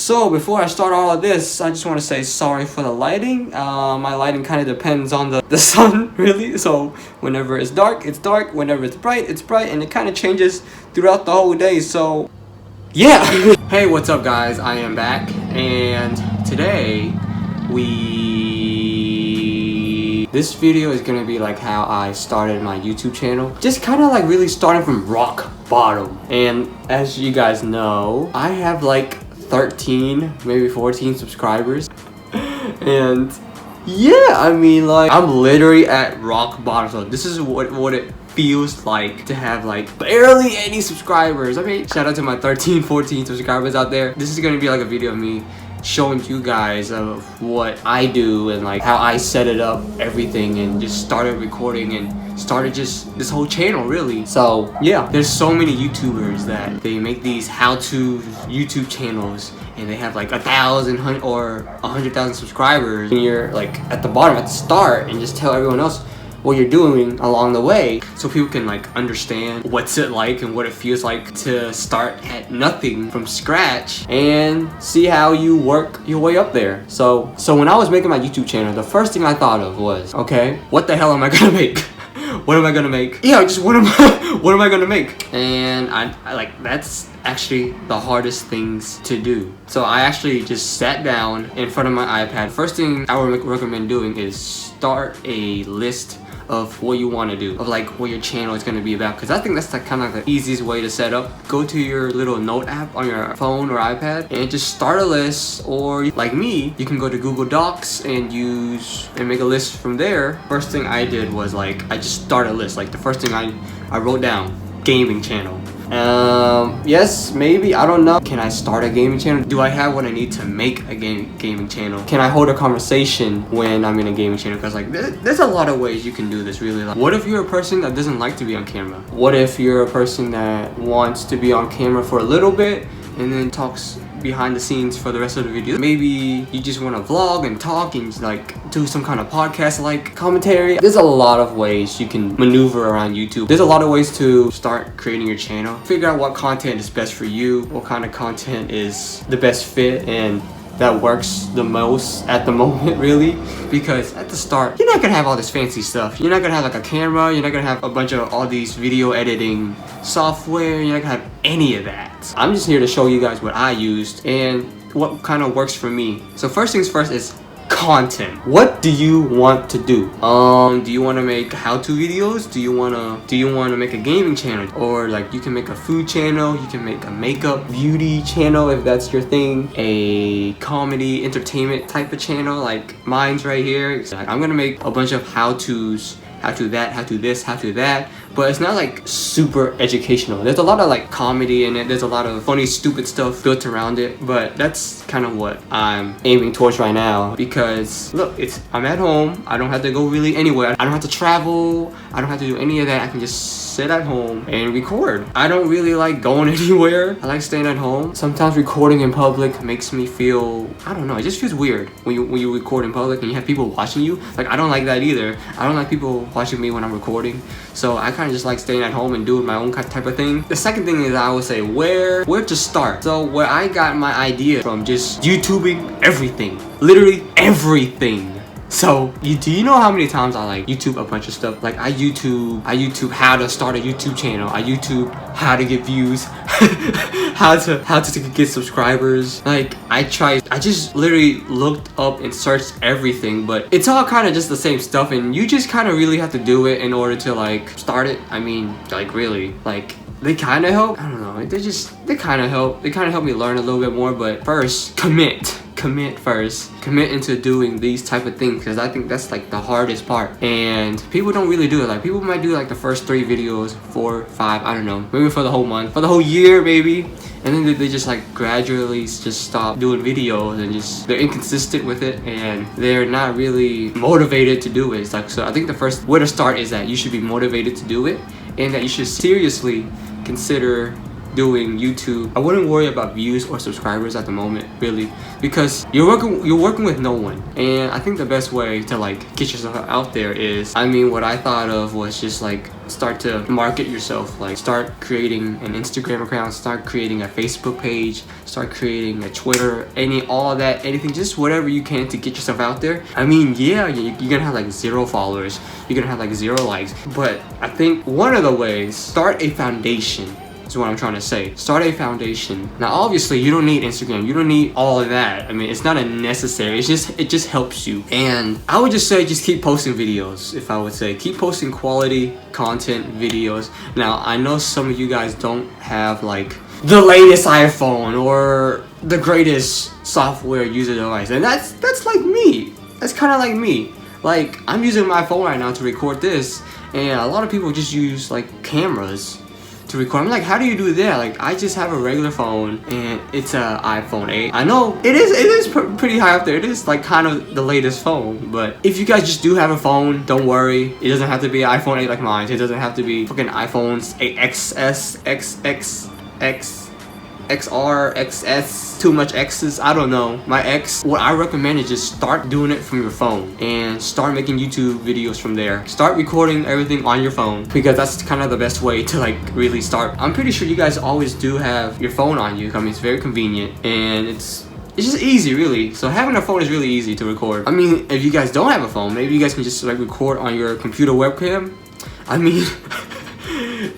So before I start all of this, I just want to say sorry for the lighting. My lighting kind of depends on the sun, really. So whenever it's dark, it's dark. Whenever it's bright, and it kind of changes throughout the whole day. So yeah. Hey, what's up guys? I am back, and today this video is gonna be like how I started my YouTube channel. Just kind of like really starting from rock bottom. And as you guys know, I have like 13, maybe 14 subscribers. And yeah, I mean, like, I'm literally at rock bottom. So this is what it feels like to have like barely any subscribers. I mean, shout out to my 13, 14 subscribers out there. This is gonna be like a video of me showing you guys of what I do and like how I set it up, everything, and just started recording and started just this whole channel really. So yeah, there's so many YouTubers that they make these how-to YouTube channels and they have like 1,000 or 100,000 subscribers, and you're like at the bottom at the start and just tell everyone else what you're doing along the way, so people can like understand what's it like and what it feels like to start at nothing from scratch and see how you work your way up there. So when I was making my YouTube channel, the first thing I thought of was, okay, what the hell am I gonna make? What am I gonna make? Yeah, just what am I gonna make? And I like, that's actually the hardest things to do. So I actually just sat down in front of my iPad. First thing I would recommend doing is start a list of what you want to do, of like what your channel is going to be about, because I think that's the kind of the easiest way to set up. Go to your little note app on your phone or iPad and just start a list, or like me, you can go to Google Docs and make a list from there. First thing I did was like, I just started a list. Like the first thing I wrote down, gaming channel. Yes, maybe, I don't know. Can I start a gaming channel? Do I have what I need to make a gaming channel? Can I hold a conversation when I'm in a gaming channel? Because like there's a lot of ways you can do this really. Like, what if you're a person that doesn't like to be on camera? What if you're a person that wants to be on camera for a little bit and then talks behind the scenes for the rest of the video? Maybe you just want to vlog and talk and like do some kind of podcast like commentary. There's a lot of ways you can maneuver around YouTube. There's a lot of ways to start creating your channel. Figure out what content is best for you, what kind of content is the best fit and that works the most at the moment really. Because at the start, you're not gonna have all this fancy stuff. You're not gonna have like a camera, you're not gonna have a bunch of all these video editing software, you're not gonna have any of that. I'm just here to show you guys what I used and what kind of works for me. So first things first is content. What do you want to do? Do you want to make how-to videos? Do you want to make a gaming channel? Or like you can make a food channel, you can make a makeup beauty channel if that's your thing, a comedy entertainment type of channel like mine's right here. So, like, I'm gonna make a bunch of how-tos, how to that, how to this, how to that, but it's not like super educational. There's a lot of like comedy in it, there's a lot of funny stupid stuff built around it, but that's kind of what I'm aiming towards right now. Because look, I'm at home, I don't have to go really anywhere, I don't have to travel, I don't have to do any of that. I can just sit at home and record. I don't really like going anywhere, I like staying at home. Sometimes recording in public makes me feel, I don't know, it just feels weird when you record in public and you have people watching you. Like, I don't like that either. I don't like people watching me when I'm recording, so I kind of just like staying at home and doing my own type of thing. The second thing is, I would say where to start. So where I got my idea from, just YouTubing everything, literally everything. So do you know how many times I like YouTube a bunch of stuff? Like I YouTube how to start a YouTube channel, I YouTube how to get views, how to get subscribers. Like I just literally looked up and searched everything, but it's all kind of just the same stuff, and you just kind of really have to do it in order to like start it. I mean, like really, like they kind of help. I don't know, they kind of help. They kind of help me learn a little bit more, but first, commit into doing these type of things, because I think that's like the hardest part, and people don't really do it. Like people might do like the first 3 videos, 4, 5, I don't know, maybe for the whole month, for the whole year maybe, and then they just like gradually just stop doing videos and just they're inconsistent with it and they're not really motivated to do it. It's like, so I think the first way to start is that you should be motivated to do it, and that you should seriously consider doing YouTube. I wouldn't worry about views or subscribers at the moment, really, because you're working with no one. And I think the best way to like get yourself out there is, I mean, what I thought of was just like start to market yourself, like start creating an Instagram account, start creating a Facebook page, start creating a Twitter, all of that, anything, just whatever you can to get yourself out there. I mean, yeah, you're gonna have like 0 followers, you're gonna have like 0 likes, but I think one of the ways, start a foundation. Is what I'm trying to say. Start a foundation. Now obviously you don't need Instagram, you don't need all of that. I mean, it's not a necessary, it just helps you. And I would just say just keep posting videos. If I would say keep posting quality content videos. Now I know some of you guys don't have like the latest iPhone or the greatest software user device, and that's like me. That's kind of like me. Like, I'm using my phone right now to record this, and a lot of people just use like cameras to record. I'm like, how do you do that? Like, I just have a regular phone and it's a iPhone 8. I know it is pretty high up there. It is like kind of the latest phone, but if you guys just do have a phone, don't worry. It doesn't have to be an iPhone 8 like mine. It doesn't have to be fucking iPhones 8XS, XR, XS, too much X's, I don't know. My X, what I recommend is just start doing it from your phone and start making YouTube videos from there. Start recording everything on your phone, because that's kind of the best way to like really start. I'm pretty sure you guys always do have your phone on you. I mean, it's very convenient and it's just easy, really. So having a phone is really easy to record. I mean, if you guys don't have a phone, maybe you guys can just like record on your computer webcam. I mean,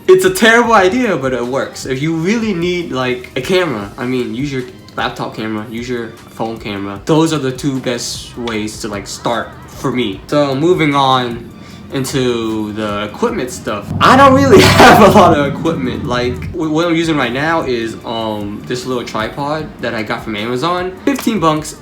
it's a terrible idea, but it works. If you really need like a camera, I mean, use your laptop camera, use your phone camera. Those are the 2 best ways to like start for me. So moving on into the equipment stuff. I don't really have a lot of equipment. Like, what I'm using right now is this little tripod that I got from Amazon. 15 bucks.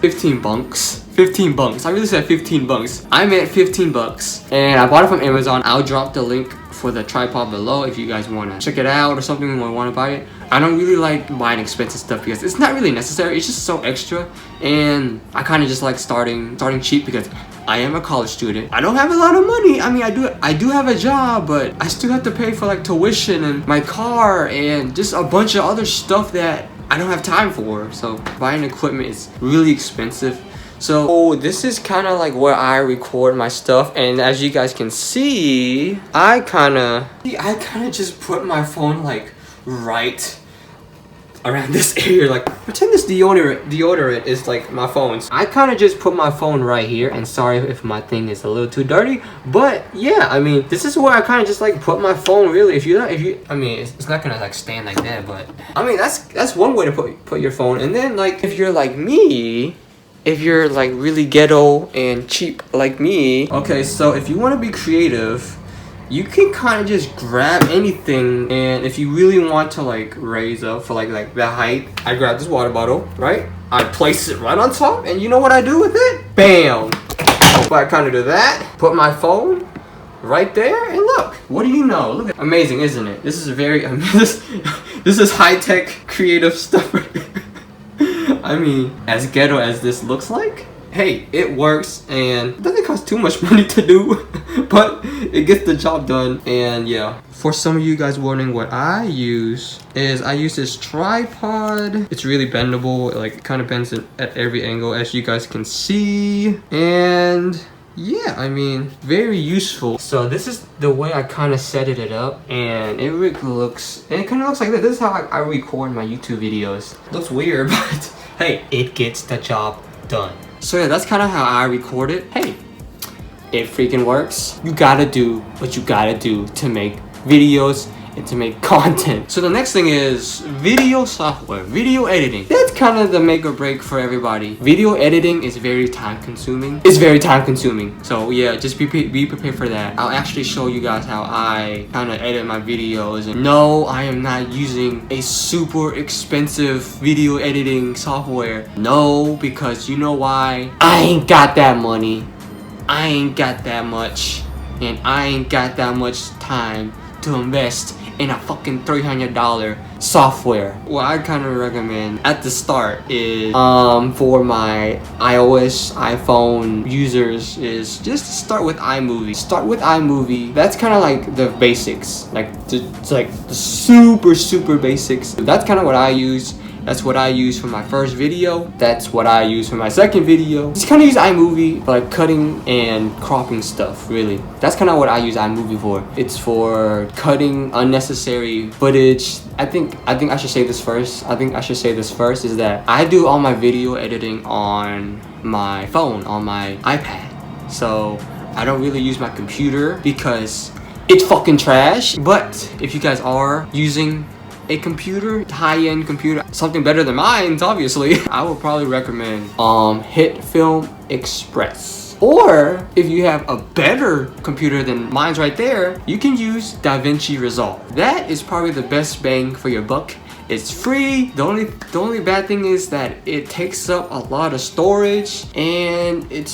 I really said 15 bucks. I meant 15 bucks. And I bought it from Amazon. I'll drop the link for the tripod below if you guys want to check it out or something or want to buy it. I don't really like buying expensive stuff because it's not really necessary. It's just so extra, and I kind of just like starting cheap because I am a college student. I don't have a lot of money. I mean, I do have a job, but I still have to pay for like tuition and my car and just a bunch of other stuff that I don't have time for. So buying equipment is really expensive. So this is kind of like where I record my stuff, and as you guys can see, I kind of just put my phone like right around this area. Like, pretend this deodorant is like my phone's. I kind of just put my phone right here, and sorry if my thing is a little too dirty, but yeah, I mean, this is where I kind of just like put my phone. Really, I mean, it's not gonna like stand like that, but I mean, that's one way to put your phone. And then like if you're like me, if you're like really ghetto and cheap like me, okay, so if you want to be creative, you can kind of just grab anything, and if you really want to like raise up for like the height, I grab this water bottle, right? I place it right on top, and you know what I do with it? Bam! So I kind of do that, put my phone right there, and look, what do you know? Look, amazing, isn't it? This is very, this is high-tech creative stuff. I mean, as ghetto as this looks like, hey, it works, and it doesn't cost too much money to do, but it gets the job done. And yeah, for some of you guys wondering what I use, is I use this tripod. It's really bendable, like kind of bends it at every angle, as you guys can see. And yeah, I mean, very useful. So this is the way I kind of set it up, and it kind of looks like this. This is how I record my YouTube videos. Looks weird, but hey, it gets the job done. So yeah, that's kind of how I record it. Hey, it freaking works. You gotta do what you gotta do to make videos and to make content. So the next thing is video software, video editing. That's kind of the make or break for everybody. Video editing is very time consuming. It's very time consuming. So yeah, just be prepared for that. I'll actually show you guys how I kind of edit my videos. And no, I am not using a super expensive video editing software. No, because you know why? I ain't got that money. I ain't got that much. And I ain't got that much time to invest in a fucking $300 software. What I kind of recommend at the start is for my iOS iPhone users is just start with iMovie. Start with iMovie. That's kind of like the basics, like it's like the super basics. That's kind of what I use. That's what I use for my first video. That's what I use for my second video. Just kind of use iMovie for like cutting and cropping stuff, really. That's kind of what I use iMovie for. It's for cutting unnecessary footage. I think I should say this first. Is that I do all my video editing on my phone, on my iPad. So I don't really use my computer because it's fucking trash. But if you guys are using a computer, high-end computer, something better than mine's, obviously, I would probably recommend HitFilm Express. Or if you have a better computer than mine's right there, you can use DaVinci Resolve. That is probably the best bang for your buck. It's free. The only bad thing is that it takes up a lot of storage, and it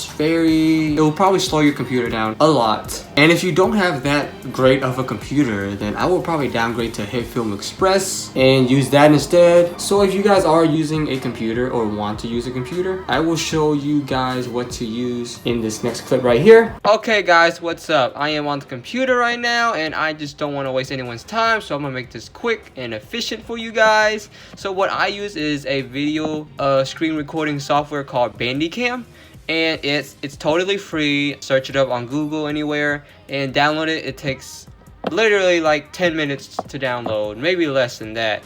will probably slow your computer down a lot. And if you don't have that great of a computer, then I will probably downgrade to HitFilm Express and use that instead. So if you guys are using a computer or want to use a computer, I will show you guys what to use in this next clip right here. Okay guys, what's up? I am on the computer right now, and I just don't want to waste anyone's time, so I'm gonna make this quick and efficient for you guys. So what I use is a video screen recording software called Bandicam, and it's totally free. Search it up on Google, anywhere, and download it. It takes literally like 10 minutes to download, maybe less than that.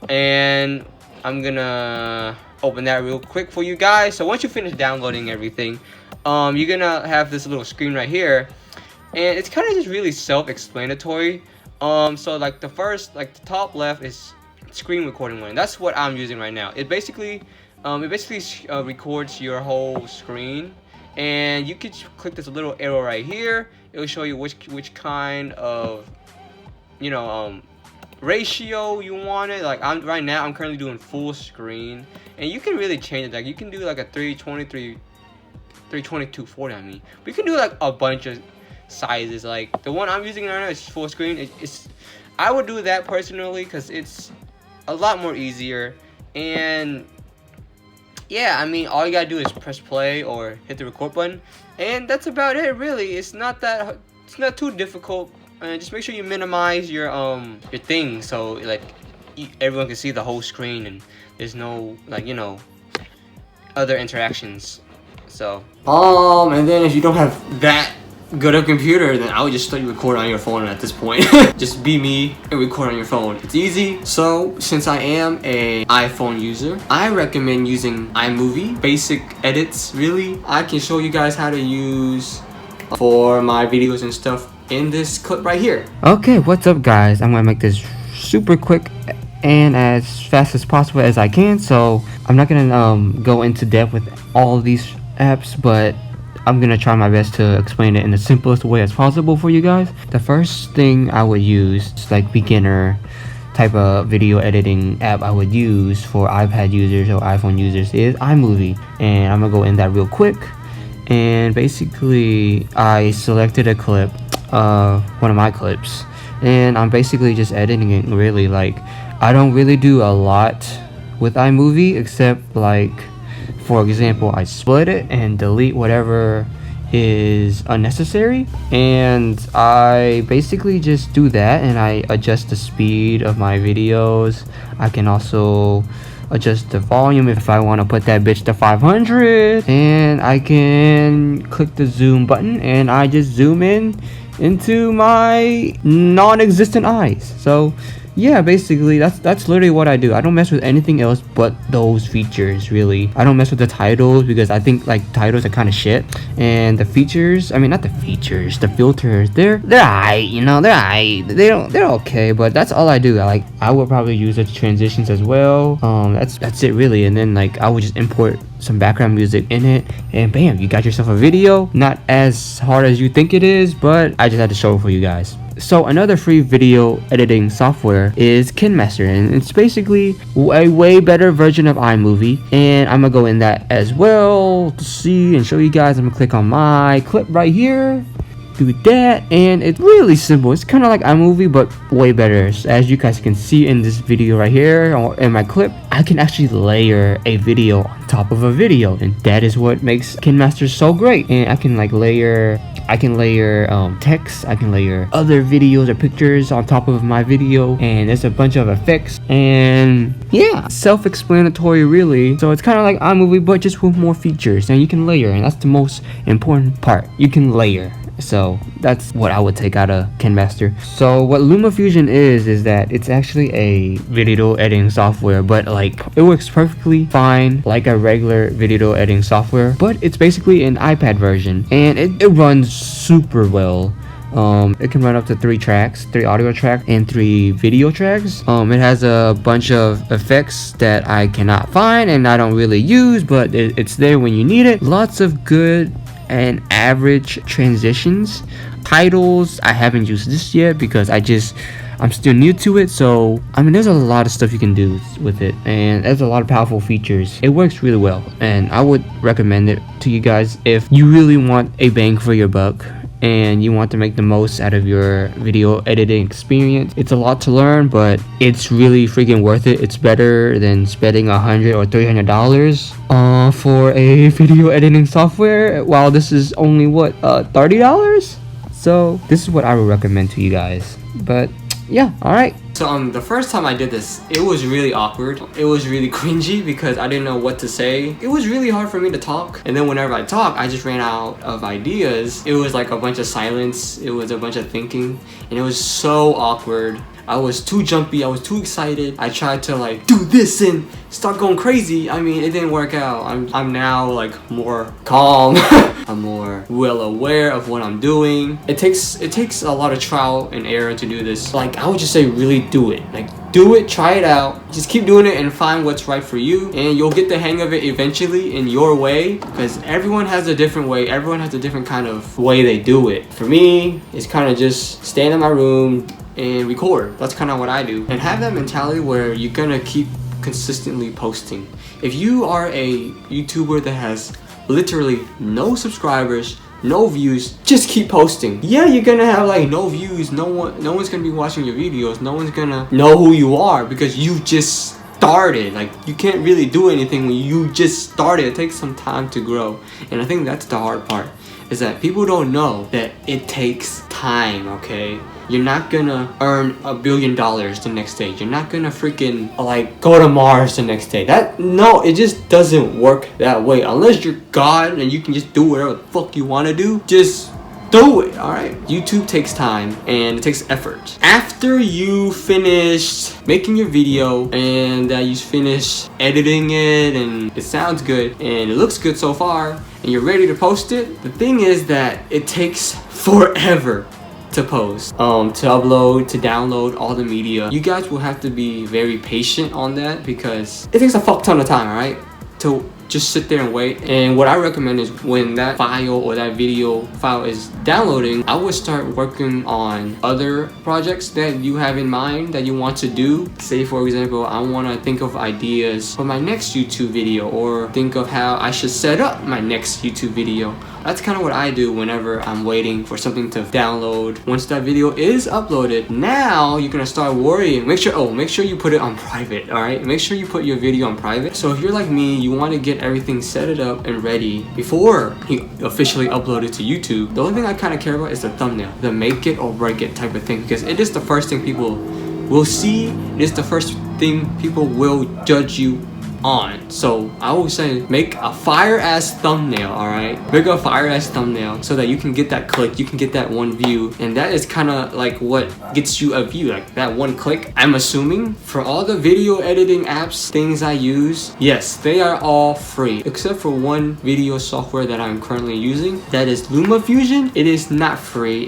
And I'm gonna open that real quick for you guys. So once you finish downloading everything, you're gonna have this little screen right here, and it's kind of just really self-explanatory. So like the top left is screen recording one. That's what I'm using right now. It basically records your whole screen, and you could click this little arrow right here. It will show you which kind of ratio you want it. Like right now I'm currently doing full screen, and you can really change it. Like you can do like a 320 240. I mean, we can do like a bunch of sizes. Like the one I'm using right now is full screen. I would do that personally because it's a lot more easier. And yeah, I mean, all you gotta do is press play or hit the record button, and that's about it, really. It's not too difficult. And just make sure you minimize your thing, so like everyone can see the whole screen and there's no other interactions. So and then if you don't have that good a computer, then I would just let you record on your phone at this point. Just be me and record on your phone. It's easy. So since I am a iPhone user, I recommend using iMovie. Basic edits, really. I can show you guys how to use for my videos and stuff in this clip right here. Okay, what's up guys? I'm gonna make this super quick and as fast as possible as I can. So I'm not gonna go into depth with all these apps, but I'm gonna try my best to explain it in the simplest way as possible for you guys. The first thing I would use, just like beginner type of video editing app I would use for iPad users or iPhone users, is iMovie. And I'm gonna go in that real quick. And basically I selected a clip, one of my clips, and I'm basically just editing it, really. Like I don't really do a lot with iMovie, except like, for example, I split it and delete whatever is unnecessary, and I basically just do that, and I adjust the speed of my videos. I can also adjust the volume if I want to put that bitch to 500, and I can click the zoom button and I just zoom in into my non-existent eyes. So yeah, basically that's literally what I do. I don't mess with anything else but those features, really. I don't mess with the titles because I think like titles are kind of shit, and the features, I mean not the features, the filters, they're alright, they're alright. They're okay, but that's all I do. I would probably use the transitions as well. That's it really. And then like I would just import some background music in it, and bam, you got yourself a video. Not as hard as you think it is, but I just had to show it for you guys. So another free video editing software is KineMaster, and it's basically a way better version of iMovie, and I'm gonna go in that as well to see and show you guys. I'm gonna click on my clip right here, do that, and it's really simple. It's kind of like iMovie but way better. So as you guys can see in this video right here, or in my clip, I can actually layer a video on top of a video, and that is what makes KineMaster so great. And I can like layer I can layer text, I can layer other videos or pictures on top of my video, and there's a bunch of effects, and yeah, self-explanatory really. So it's kind of like iMovie but just with more features, and you can layer, and that's the most important part. You can layer. So that's what I would take out of KineMaster. So what LumaFusion is that it's actually a video editing software, but like it works perfectly fine like a regular video editing software, but it's basically an iPad version, and it runs super well. It can run up to 3 tracks, 3 audio tracks and 3 video tracks. It has a bunch of effects that I cannot find and I don't really use, but it's there when you need it. Lots of good and average transitions. Titles, I haven't used this yet because I'm still new to it. So I mean, there's a lot of stuff you can do with it, and there's a lot of powerful features. It works really well, and I would recommend it to you guys if you really want a bang for your buck and you want to make the most out of your video editing experience. It's a lot to learn, but it's really freaking worth it. It's better than spending $100 or $300 for a video editing software, while this is only what, $30. So this is what I would recommend to you guys. But yeah, all right. So the first time I did this, it was really awkward. It was really cringy because I didn't know what to say. It was really hard for me to talk. And then whenever I talk, I just ran out of ideas. It was like a bunch of silence. It was a bunch of thinking. And it was so awkward. I was too jumpy. I was too excited. I tried to like do this and start going crazy. I mean, it didn't work out. I'm now like more calm. I'm more well aware of what I'm doing. It takes a lot of trial and error to do this. Like, I would just say really do it. Like, do it, try it out. Just keep doing it and find what's right for you, and you'll get the hang of it eventually in your way, because everyone has a different way. Everyone has a different kind of way they do it. For me, it's kind of just stand in my room and record. That's kind of what I do. And have that mentality where you're gonna keep consistently posting. If you are a YouTuber that has literally no subscribers, no views, just keep posting. Yeah, you're gonna have like no views, no one's gonna be watching your videos, no one's gonna know who you are because you just started. Like, you can't really do anything when you just started. It takes some time to grow, and I think that's the hard part, is that people don't know that it takes time. Okay, you're not gonna earn $1 billion the next day. You're not gonna freaking like go to Mars the next day. No, it just doesn't work that way. Unless you're God and you can just do whatever the fuck you want to do, just do it. All right, YouTube takes time and it takes effort. After you finish making your video and you finish editing it and it sounds good and it looks good so far and you're ready to post it, the thing is that it takes forever to post, to upload, to download all the media. You guys will have to be very patient on that because it takes a fuck ton of time, alright? To just sit there and wait. And what I recommend is when that file or that video file is downloading, I would start working on other projects that you have in mind that you want to do. Say for example, I want to think of ideas for my next YouTube video, or think of how I should set up my next YouTube video. That's kind of what I do whenever I'm waiting for something to download. Once that video is uploaded, now you're gonna start worrying. Make sure you put it on private, alright? Make sure you put your video on private. So if you're like me, you want to get everything set it up and ready before you officially upload it to YouTube. The only thing I kind of care about is the thumbnail, the make it or break it type of thing, because it is the first thing people will see. It is the first thing people will judge you on. So I would say make a fire ass thumbnail, alright? Make a fire ass thumbnail so that you can get that click, you can get that one view, and that is kind of like what gets you a view, like that one click. I'm assuming for all the video editing apps, things I use, yes, they are all free except for one video software that I'm currently using, that is LumaFusion. It is not free,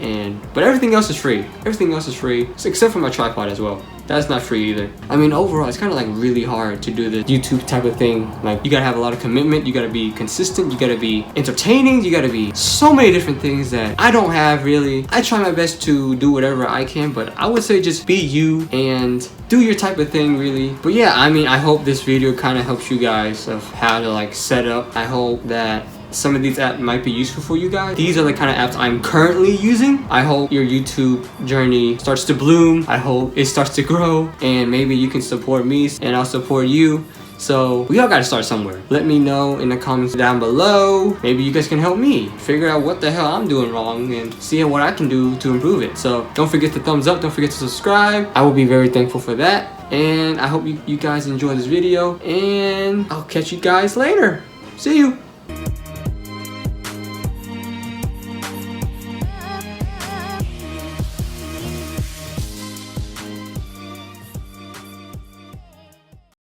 but everything else is free. Everything else is free except for my tripod as well. That's not free either. I mean, overall, it's kind of like really hard to do the YouTube type of thing. Like, you gotta have a lot of commitment, you gotta be consistent, you gotta be entertaining, you gotta be so many different things that I don't have really. I try my best to do whatever I can, but I would say just be you and do your type of thing really. But yeah, I mean, I hope this video kind of helps you guys of how to like set up. I hope that some of these apps might be useful for you guys. These are the kind of apps I'm currently using. I hope your YouTube journey starts to bloom. I hope it starts to grow, and maybe you can support me and I'll support you. So we all gotta start somewhere. Let me know in the comments down below. Maybe you guys can help me figure out what the hell I'm doing wrong and see what I can do to improve it. So don't forget to thumbs up, don't forget to subscribe. I will be very thankful for that. And I hope you guys enjoy this video, and I'll catch you guys later. See you.